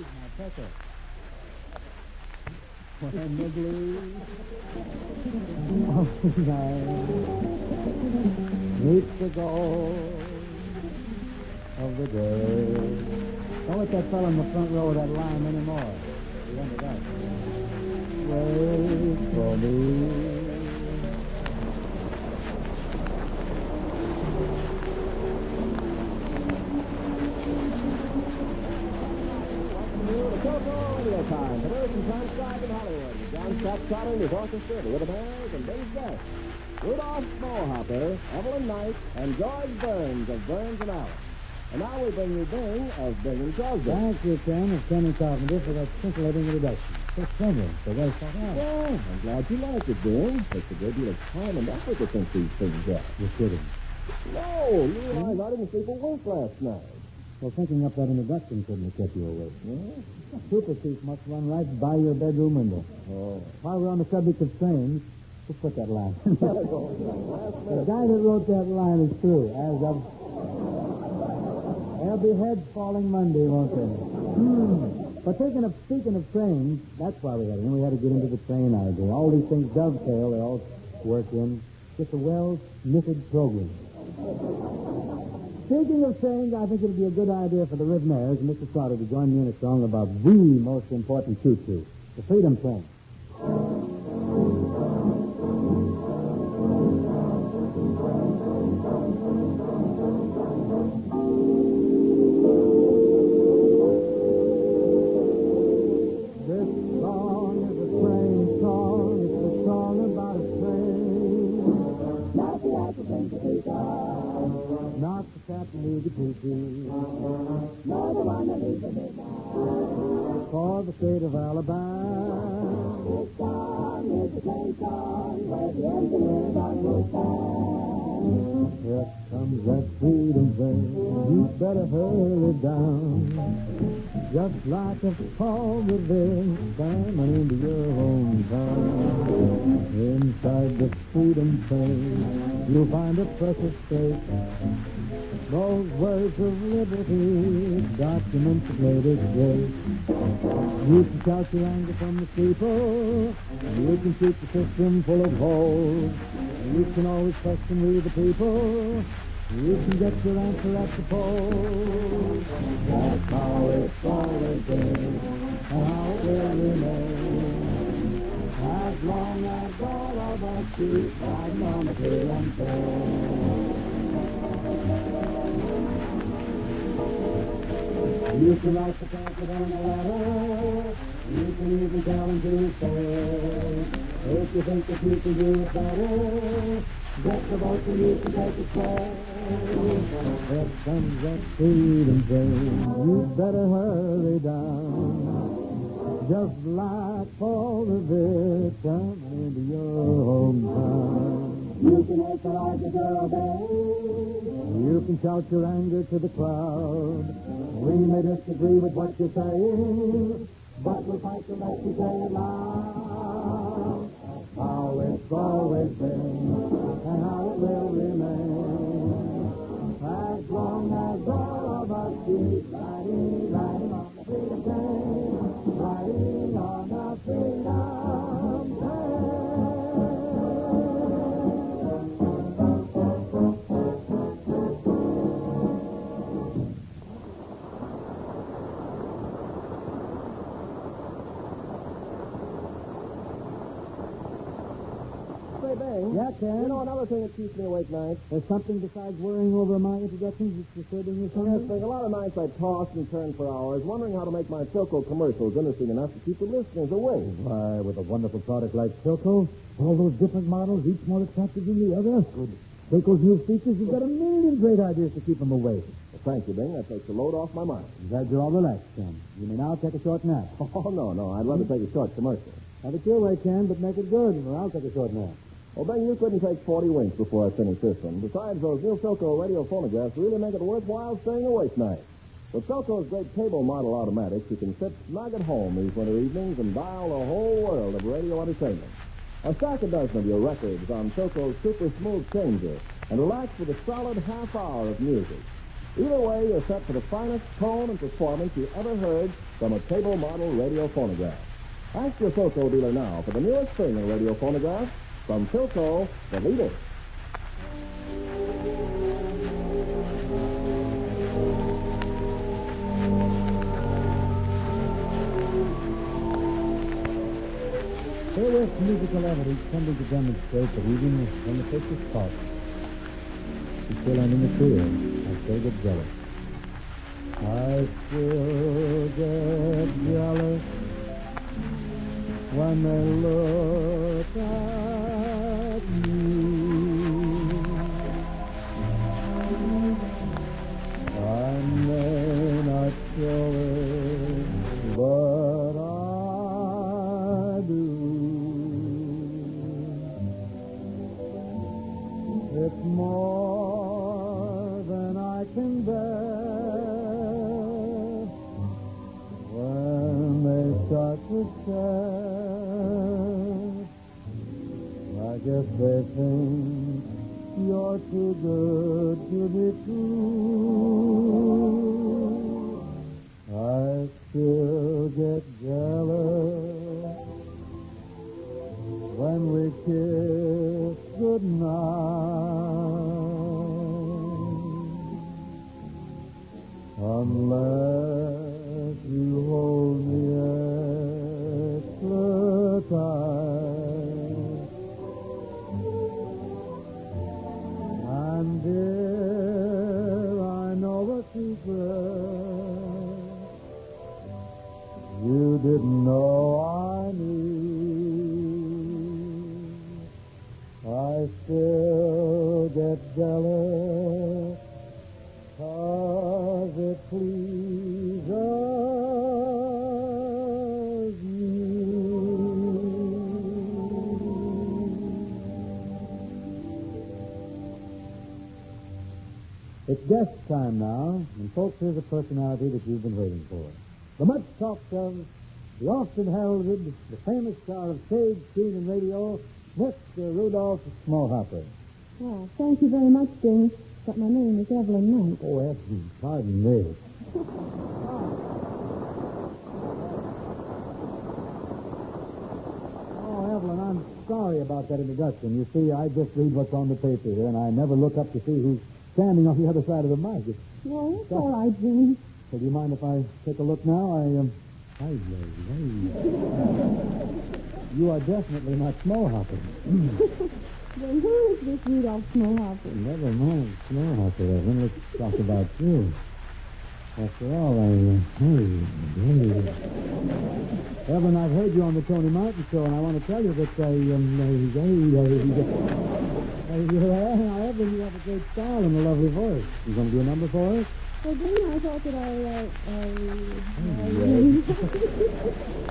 my pecker. When the blues of night meets the gold of the day. Don't let that fellow in the front row of that line anymore. The end of that. Wait for me. Time. The American Transcribe in Hollywood. John Scott Trotter and his orchestra, the Rhythmaires, and Dave Best. Rudolph Smallhopper, Evelyn Knight, and George Burns of Burns and Allen. And now we bring you Bing as Bing and Crosby. Thank you, Ken, of Kenny Carpenter for that scintillating introduction. So simple, so well thought out. Yeah, I'm glad you like it, Bing. Takes a good deal of time and effort to think these things out. You're kidding. No, you realize I didn't sleep a wink last night. Well, thinking up that introduction couldn't have kept you awake. Yeah? Super Chief must run right by your bedroom window. Oh. While we're on the subject of trains, just put that line. Last The minute. guy that wrote that line is through. As of... There'll be heads falling Monday, won't there? But speaking of trains, that's why we had it. We had to get into the train idea. All these things dovetail. They all work in. Just a well-knitted program. Speaking of trains, I think it would be a good idea for the Rhythmaires and Mr. Trotter to join me in a song about the most important choo-choo, the Freedom Train. This song is a train song. It's a song about a train. Not the African potato, Not the captain who's a cuckoo. nor the one that leaves the midnight. For the state of Alabama. This song is the train song where the engineers on your stand. Here comes that freedom train. You better hurry down. Just like a Paul Revere coming into your hometown. Inside the freedom train, you'll find a precious space. Those words of liberty, documents of latest grace. You can shout your anger from the steeple. You can shoot the system full of holes. You can always question we the people. You can get your answer at the poll. That's how it's always been, and how it will remain. As long as all of us keep riding on the freedom train. You can write the president a letter. You can even tell him to stay. If you think that you can do it better, get the vote so you can take a sway. Here comes that freedom train. You better hurry down. Just like Paul Revere coming into your hometown. You can make the larger girl obey. You can shout your anger to the crowd. We may disagree with what you're saying, But we'll fight to let you say it loud. how it's always been, and how it will remain. As long as all of us keep riding, riding on the freedom train, riding on the freedom train. Say, Bing. Yeah, Ken? You know, another thing that keeps me awake nights? There's something besides worrying over my introductions that's disturbing you, Yes, son? Bing, a lot of nights I toss and turn for hours, wondering how to make my Silco commercials interesting enough to keep the listeners awake. Why, with a wonderful product like Silco, all those different models, each more attractive than the other. Good. Silco's new features, you've got a million great ideas to keep them awake. Well, thank you, Bing. That takes a load off my mind. I'm glad you're all relaxed, Ken. You may now take a short nap. Oh, no. I'd rather take a short commercial. Have it your way, Ken, but make it good, or I'll take a short nap. Well, Bing, you couldn't take 40 winks before I finish this one. Besides, those new Silco radio phonographs really make it worthwhile staying awake nights. With Silco's great cable model automatics, you can sit snug at home these winter evenings and dial the whole world of radio entertainment. Or stack a dozen of your records on Silco's super smooth changer and relax with a solid half hour of music. Either way, you're set for the finest tone and performance you ever heard from a table model radio phonograph. Ask your Philco dealer now for the newest thing in radio phonographs from Philco, the leader. Herewith musical evidence tending to demonstrate that even when the fish is caught, he's still ending the trio. I still get jealous. I still get jealous when they look at me. I may not show it, but I do. It's more than I can bear when they start to stare. I guess they think you're too good to be true. I still get jealous when we kiss goodnight. Unless you hold me extra tight. And dear, I know a secret you didn't know I knew. I still get jealous 'cause it pleases you. It's guest time now, and folks, here's a personality that you've been waiting for. The much talked of, the often heralded, the famous star of stage, screen, and radio, Mr. Rudolph Smallhopper. Well, thank you very much, James. But my name is Evelyn Knight. Oh, Evelyn, pardon me. Oh, Evelyn, I'm sorry about that introduction. You see, I just read what's on the paper here, and I never look up to see who's standing on the other side of the mic. No, it's all right, James. So do you mind if I take a look now? You are definitely not Smallhopper. Then who is this Rudolph Smallhopper? Never mind Smallhopper, Evelyn. Let's talk about you. After all, Evelyn, I've heard you on the Tony Martin show, and I want to tell you that Evelyn, you have a great style and a lovely voice. You going to do a number for us? Well, Jimmy, I thought that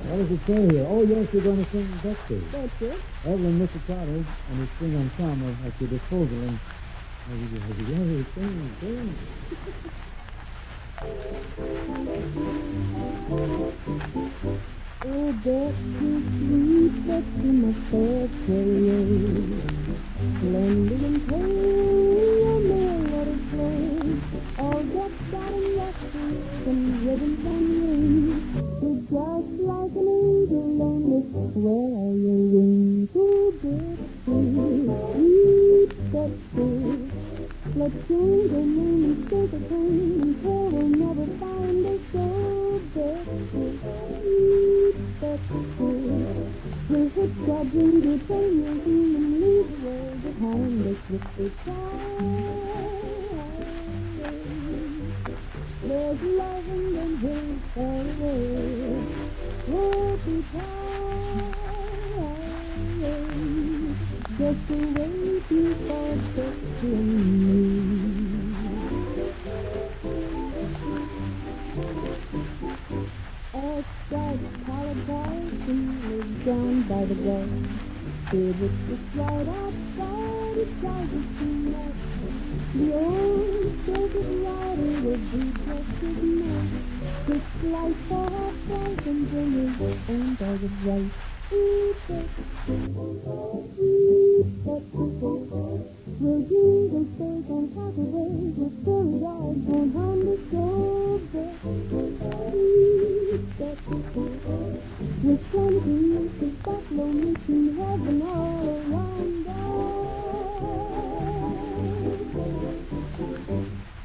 What does it say here? Oh, yes, you're going to sing Betsy. That's it. Evelyn, Mr. Trotter, and his string ensemble at your disposal, and sing. Oh, Betsy, sweet Betsy, my fair carrier, splendid and pale, let it flow. All decked out in rushes and ribbons and rings, you're just like an angel, only where are your wings? Oh, Betsy, sweet Betsy, let's change the name and take a pain until we'll never find us. Oh, Betsy, sweet Betsy, we'll hitch our dreams, we'll train your dream and leave the world behind us with the there's love in the hills far away. We'll be tired just to wait you for Betsy and me. Outside Paladine lives down by the bay. It's just right outside, it's out of tonight. The old circuit rider would be just as nice. It's life for our friends and bring his own dog of right. Eat it, we'll do the steak and cocktails with fairy dogs on the stove. Eat it, with plenty of buffalo meat in heaven all around us.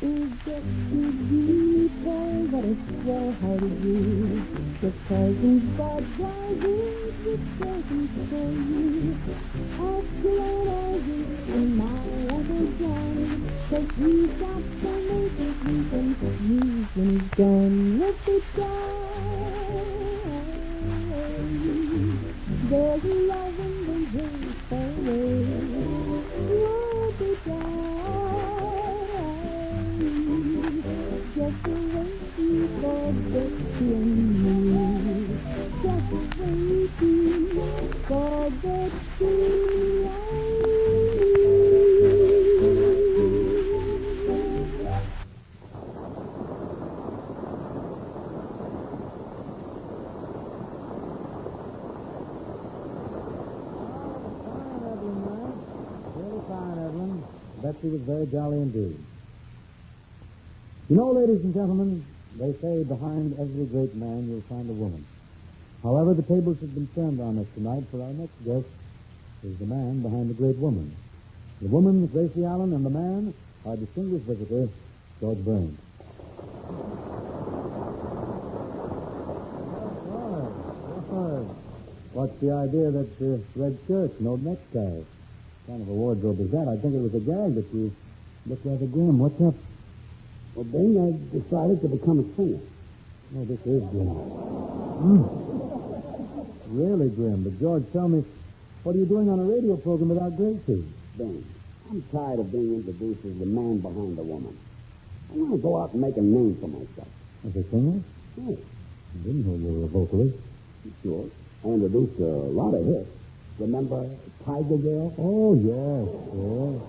Is it too detailed, but it's well how to use the presents that driving the presents for you. Ask your Aggie and my Uncle Johnny, 'cause he's got some makers we can use when he's done with the job. There's love in the dream story. What the job. Just the way you forget me. Just the way you forget me. Betsy was very jolly indeed. You know, ladies and gentlemen, they say behind every great man you'll find a woman. However, the tables have been turned on us tonight, for our next guest is the man behind the great woman. The woman, Gracie Allen, and the man, our distinguished visitor, George Burns. What's the idea that red shirt, no necktie? What kind of a wardrobe is that? I think it was a gag, but you look rather grim. What's up? Well, Bing, I decided to become a singer. Oh, this is grim. Really grim. But, George, tell me, what are you doing on a radio program without Gracie? Bing, I'm tired of being introduced as the man behind the woman. I want to go out and make a name for myself. As a singer? Yes. I didn't know you were a vocalist. Sure. I introduced a lot of hits. Remember Tiger Girl? Oh, yes, yes.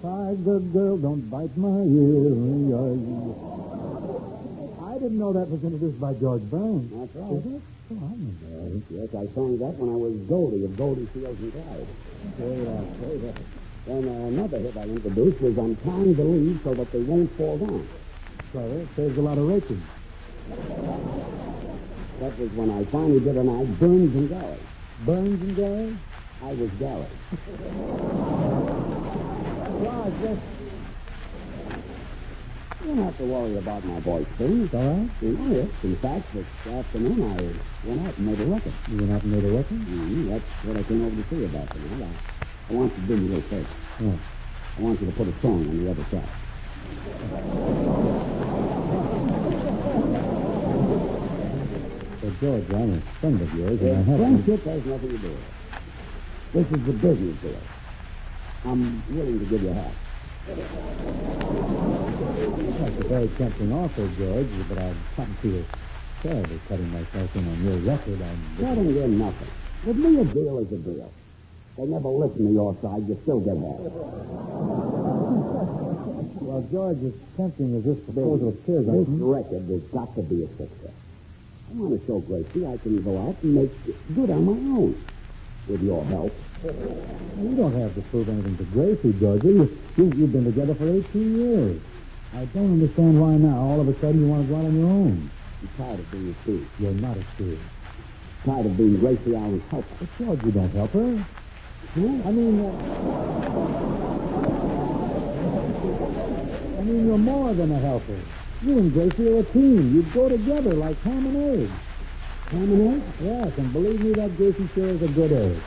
Tiger Girl, don't bite my ear. I didn't know that was introduced by George Burns. That's right. Is it? Oh, I didn't know. Yes, I sang that when I was Goldie of Goldie Fields and Clyde. Say that. Then another hit I introduced was I'm tying the leaves so that they won't fall down. Clever. Saves a lot of raking. That was when I finally did an act, Burns and Gary. Burns and Gary? I was Gary. Well, just... You don't have to worry about my voice, Bing. It's all right? Oh, yes. In fact, this afternoon I went out and made a record. You went out and made a record? Mm-hmm. That's what I came over to see you about tonight. I want you to do me a little favor. Yeah. I want you to put a song on the other side. So, George, I'm a friend of yours, and I have... Friendship has nothing to do with it. This is the business deal. I'm willing to give you half. That's a very tempting offer, George, but I've come to a terribly cutting myself in on your record. Cutting in nothing. With me, a deal is a deal. They never listen to your side, you still get half. Well, George, as tempting as this proposal appears, This record has got to be a success. I want to show Gracie I can go out and make good on my own. With your help. You don't have to prove anything to Gracie, Georgie. You've been together for 18 years. I don't understand why now, all of a sudden, you want to go out on your own. I'm tired of being a thief. You're not a thief. Tired of being Gracie Allen's helper. But, George, you don't help her. Huh? I mean, you're more than a helper. You and Gracie are a team. You go together like ham and eggs. Ham and eggs? Yes, and believe me, that Gracie sure is a good egg.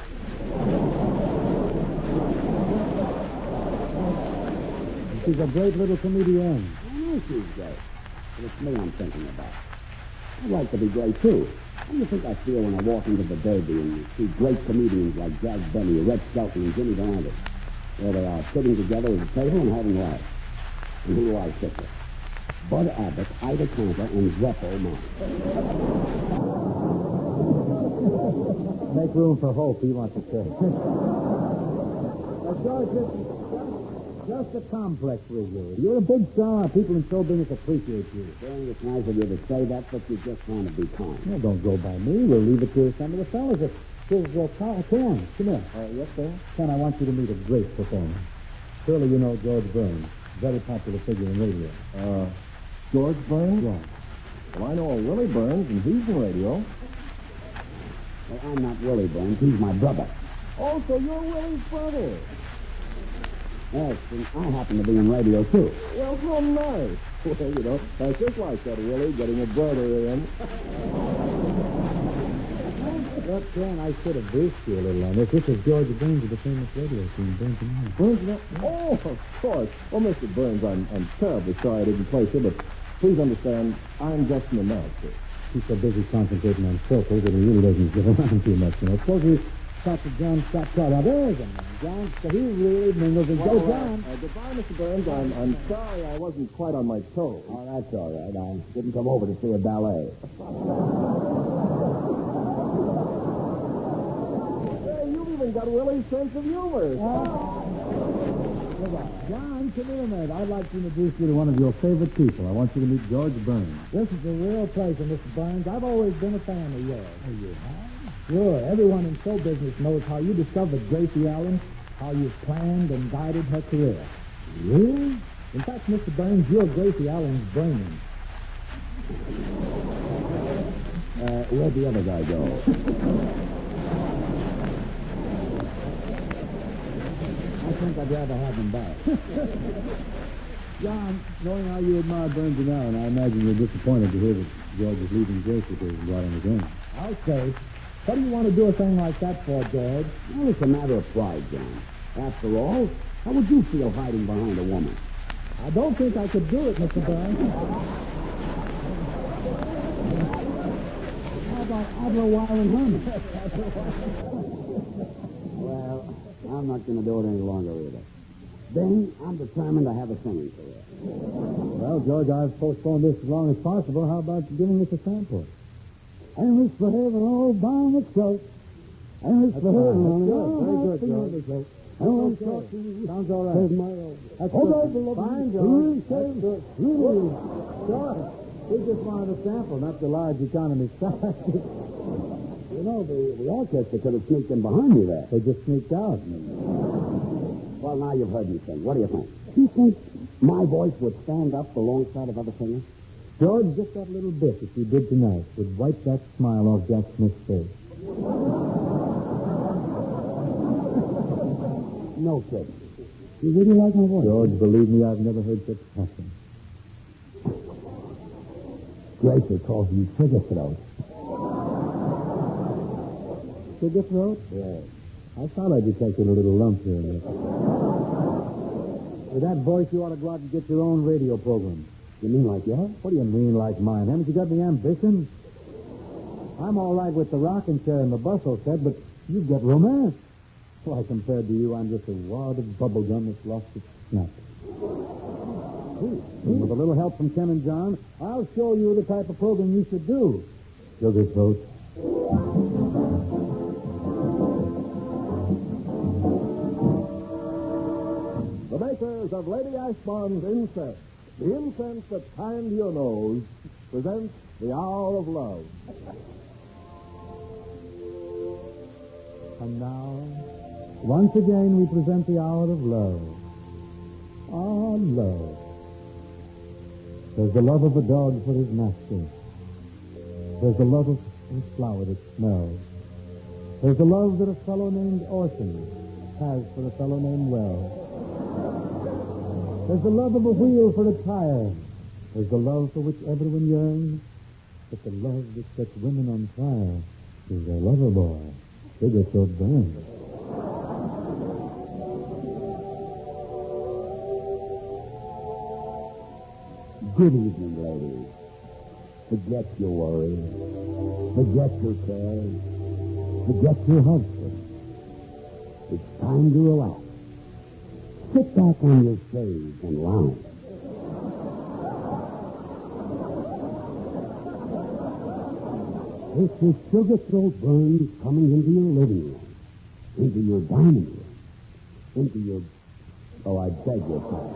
She's a great little comedian. I know she's great. But it's me I'm thinking about. I'd like to be great, too. How do you think I feel when I walk into the Derby and see great comedians like Jack Benny, Red Skelton, and Jimmy Durante? There they are, sitting together at a table and having laughs. And who do I sit with? Bud Abbott, Ida Cantor, and Zeppo Mark. Make room for Hope, he wants to say. George, just a complex with you. You're a big star. People in show business appreciate you. Well, it's nice of you to say that, but you're just trying to be kind. Well, don't go by me. We'll leave it to some of the fellas. Ken, come here. Yes, sir? Ken, I want you to meet a great performer. Surely you know George Burns, very popular figure in radio. George Burns? Yeah. Well, I know a Willie Burns, and he's in radio. Well, I'm not Willie Burns. He's my brother. Oh, so you're Willie's brother. Yes, and I happen to be in radio, too. Well, how nice. Well, you know, that's just like that, Willie, getting a brother in. Look, Ken, I should have briefed you a little on this. This is George Burns of the famous radio team, Burns and Hines. Burns? Oh, of course. Well, Mr. Burns, I'm terribly sorry I didn't place you, but please understand, I'm just an announcer. He's so busy concentrating on circles that he really doesn't get around too much, you know. Suppose we talk to John Scott Trout. Now, there's a man, John. So he really mingles and Well, go, John. Goodbye, Mr. Burns. I'm sorry I wasn't quite on my toes. Oh, that's all right. I didn't come over to see a ballet. Hey, you've even got Willie's sense of humor. John, come here a minute. I'd like to introduce you to one of your favorite people. I want you to meet George Burns. This is a real pleasure, Mr. Burns. I've always been a fan of yours. Oh, you have? Sure. Everyone in show business knows how you discovered Gracie Allen, how you've planned and guided her career. Really? In fact, Mr. Burns, you're Gracie Allen's brain. Where'd the other guy go? I think I'd rather have him back. John, knowing how you admire Burns and Allen, I imagine you're disappointed to hear that George is leaving Gracie to go out on his own. I'll say. What do you want to do a thing like that for, George? Well, it's a matter of pride, John. After all, how would you feel hiding behind a woman? I don't think I could do it, Mr. Burns. How about Adler, Weil, and Herman? Well, I'm not going to do it any longer either. Then I'm determined to have a singing career. Well, George, I've postponed this as long as possible. How about giving us a sample? And it's for heaven all by itself. And it's for heaven all Very good, George. Sounds all right. That's All right, good. Fine, George. That's good. George, we just wanted a sample, not the large economy size. You know, the orchestra could have sneaked in behind me there. They just sneaked out. Well, now you've heard me sing. What do you think? Do you think my voice would stand up alongside of other singers? George, just that little bit that you did tonight would wipe that smile off Jack Smith's face. No kidding. You really like my voice? George, believe me, I've never heard such passion. Gracie calls you sugar throat. Sugar throat? Yes. I thought I detected a little lump here and there. With that voice, you ought to go out and get your own radio program. You mean like yours? What do you mean like mine? Haven't you got any ambition? I'm all right with the rocking chair and the bustle set, but you get romance. Why, compared to you, I'm just a wad of bubble gum that's lost its snap. And with a little help from Ken and John, I'll show you the type of program you should do. Sugar throat. The makers of Lady Ashbond's incense, the incense that's kind to your nose, presents The Hour of Love. And now, once again, we present the hour of love. Ah, love. There's the love of a dog for his master. There's the love of a flower that smells. There's the love that a fellow named Orson has for a fellow named Wells. There's the love of a wheel for a tire. There's the love for which everyone yearns. But the love that sets women on fire is their lover boy, Sugar Throat Burns. Good evening, ladies. Forget your worries. Forget your cares. Forget your husband. It's time to relax. Sit back on your chaise and lounge. This is Sugar Throat Burns coming into your living room, into your dining room, into your... Oh, I beg your pardon.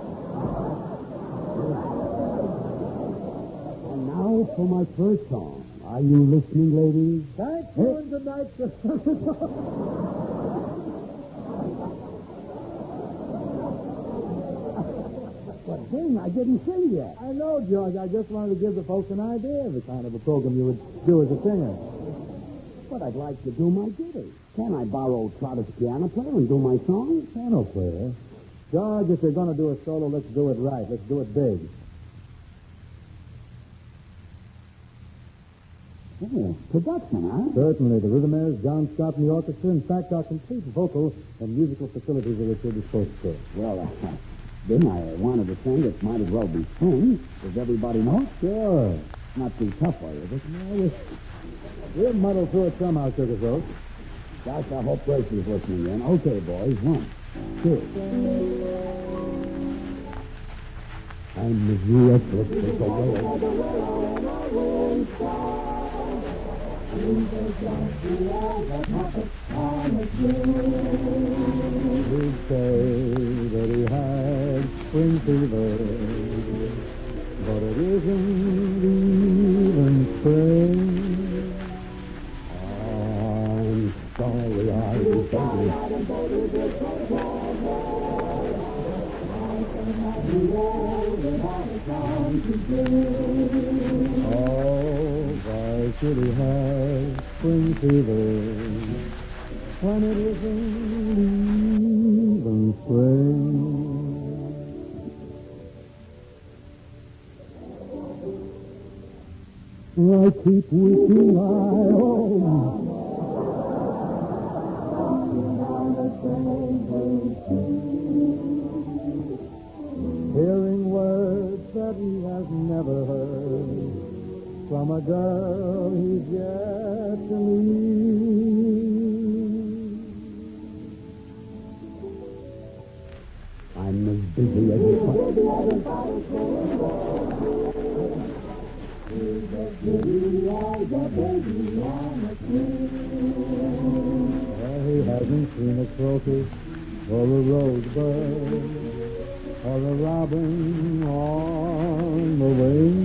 And now for my first song. Are you listening, ladies? Thanks, and good night, sir. But, Bing, I didn't sing yet. I know, George. I just wanted to give the folks an idea of the kind of a program you would do as a singer. But I'd like to do my ditty. Can I borrow Trotter's piano player and do my song? Piano player? George, if you're going to do a solo, let's do it right. Let's do it big. Oh, production, huh? Certainly. The rhythmaires, John Scott and the orchestra, in fact, our complete vocal and musical facilities are at your disposal. Well, Bing, I wanted to sing. It might as well be sung. Does everybody know it? Sure. Not too tough for you, is it? No, we'll muddle through it somehow, Circus Rose. Gosh, I hope Grace is listening in. Okay, boys. 1, 2. I'm the U.S. Electric He'd say that he had spring fever, but it isn't even spring. I'm sorry I was Oh, why should he have spring fever when it isn't even spring? I keep wishing I owned hearing words that he has never heard from a girl he's yet to meet. I'm as busy as a he hasn't seen a crocus or a rosebud or a robin on the wing.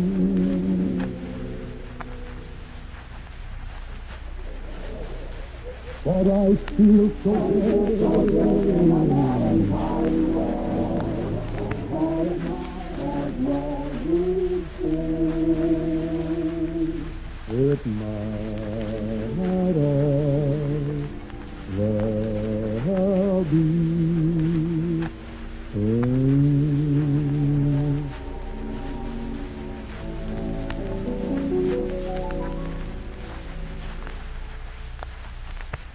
But I feel it might as well be spring.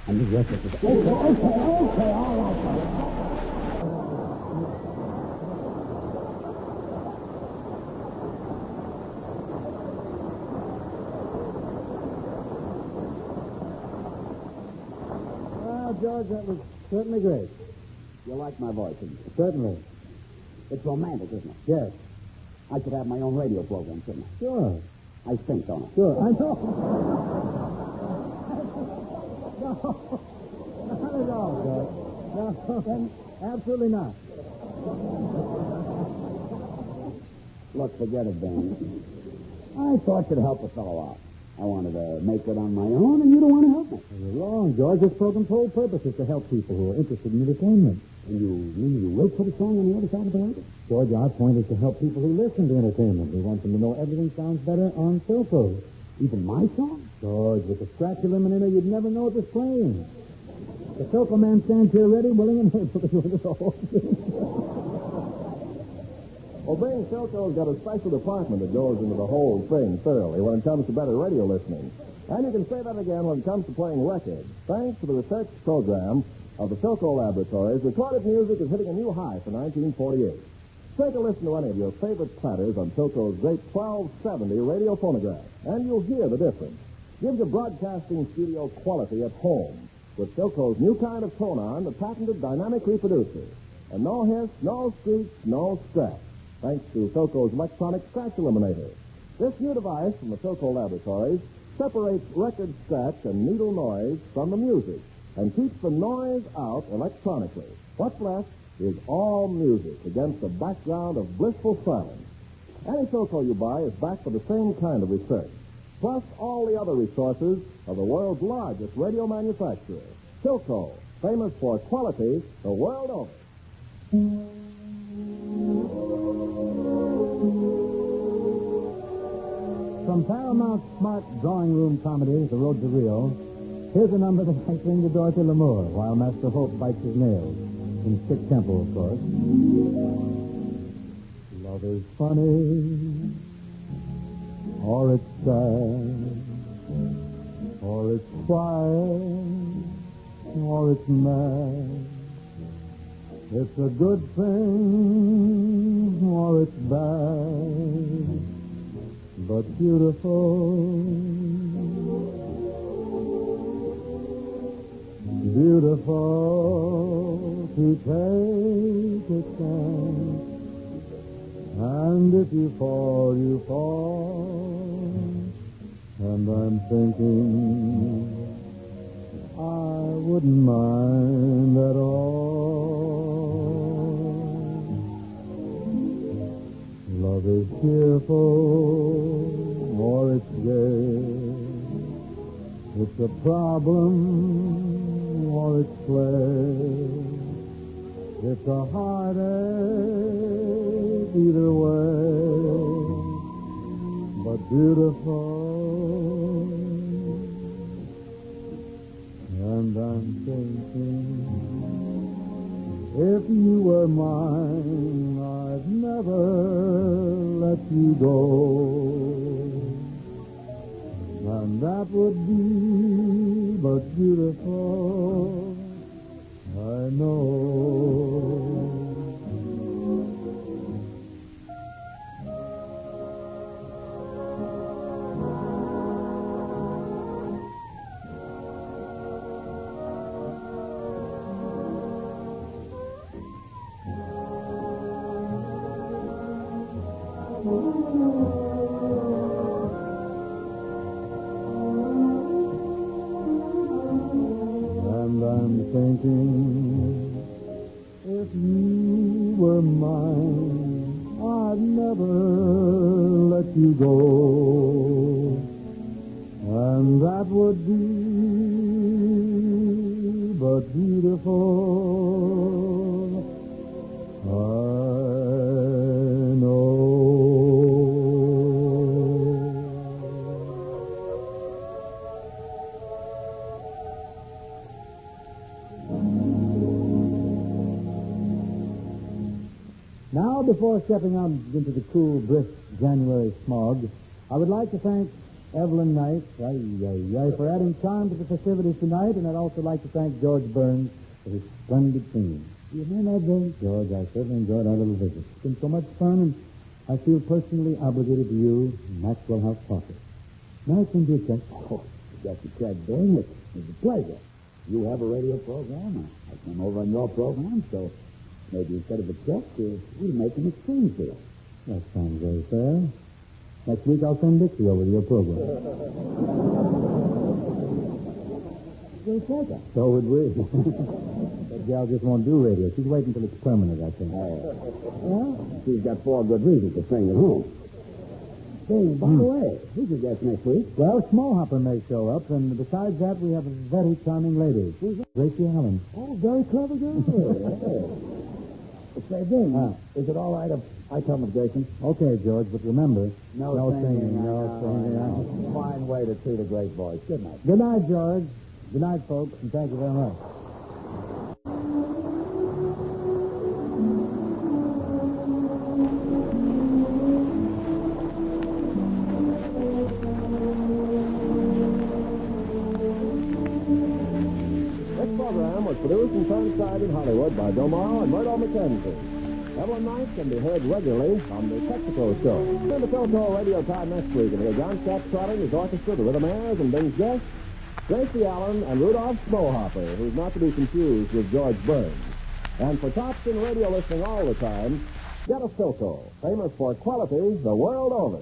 And the rest of it. Okay, all right. George, that was certainly great. You like my voice, didn't you? Certainly. It's romantic, isn't it? Yes. I should have my own radio program, shouldn't I? Sure. I think, don't I? Sure, I know. No, not at all, George. No, absolutely not. Look, forget it, Dan. I thought you'd help a fellow out. I wanted to make it on my own, and you don't want to help me. You're wrong, George. This program's whole purpose is to help people who are interested in entertainment. And you mean you will put a song on the other side of the radio? George, our point is to help people who listen to entertainment. We want them to know everything sounds better on Philco. Even my song? George, with the scratch eliminator, you'd never know it was playing. The Philco man stands here ready, willing, and able to do the whole thing. Well, Bing, Philco's got a special department that goes into the whole thing thoroughly when it comes to better radio listening. And you can say that again when it comes to playing records. Thanks to the research program of the Philco Laboratories, recorded music is hitting a new high for 1948. Take a listen to any of your favorite platters on Philco's great 1270 radio phonograph, and you'll hear the difference. Gives you broadcasting studio quality at home with Philco's new kind of tone-on, the patented dynamic reproducer. And no hiss, no squeaks, no scratch. Thanks to Philco's electronic scratch eliminator. This new device from the Philco Laboratories separates record scratch and needle noise from the music and keeps the noise out electronically. What's left is all music against a background of blissful silence. Any Philco you buy is backed by the same kind of research. plus all the other resources of the world's largest radio manufacturer, Philco, famous for quality the world over. From Paramount's smart drawing room comedy, The Road to Rio, here's a number that I sing to Dorothy Lamour while Master Hope bites his nails. In strict tempo, of course. Love is funny, or it's sad, or it's quiet, or it's mad. It's a good thing, or it's bad, but beautiful, beautiful to take a chance. And if you fall, you fall. And I'm thinking I wouldn't mind at all. Love is cheerful or it's gay. It's a problem or it's play. It's a heartache either way, but beautiful. And I'm thinking, if you were mine, I'd never let you go. And that would be but beautiful, I know. And I'm thinking, if you were mine, I'd never let you go. And that would be but beautiful, I know. Now, before stepping out into the cool, brisk January smog, I would like to thank Evelyn Knight for adding charm to the festivities tonight, and I'd also like to thank George Burns for his splendid singing. You hear that, Bill? George, I certainly enjoyed our little visit. It's been so much fun, and I feel personally obligated to you, Maxwell House Coffee. Now, send you a check. Oh, you got the check, Bing. It's a pleasure. You have a radio program. I come over on your program, so maybe instead of a check, we'll make an exchange deal. That sounds very fair. Next week, I'll send Dixie over to your program. Great pleasure. So would we. That gal just won't do radio. She's waiting until it's permanent, I think. Well, she's got 4 good reasons to stay at home. Bing, by the way, who's your guest next week? Well, Smallhopper may show up, and besides that, we have a very charming lady. Who's that? Gracie Allen. Oh, very clever girl. Say, Bing, is it all right if I come with Jason? Okay, George, but remember, No singing. Fine way to treat a great voice. Good night. Good night, George. Good night, folks, and thank you very much. This program was produced and transcribed in Hollywood by Bill Morrow and Murdo McKenzie. Evelyn Knight can be heard regularly on the Texaco Show. Turn to Philco Radio Time next week, and John Scott trotting his orchestra, the Rhythm Airs, and Bing's guests, Gracie Allen and Rudolph Smallhopper, who's not to be confused with George Burns. And for tops in radio listening all the time, get a Philco, famous for quality the world over.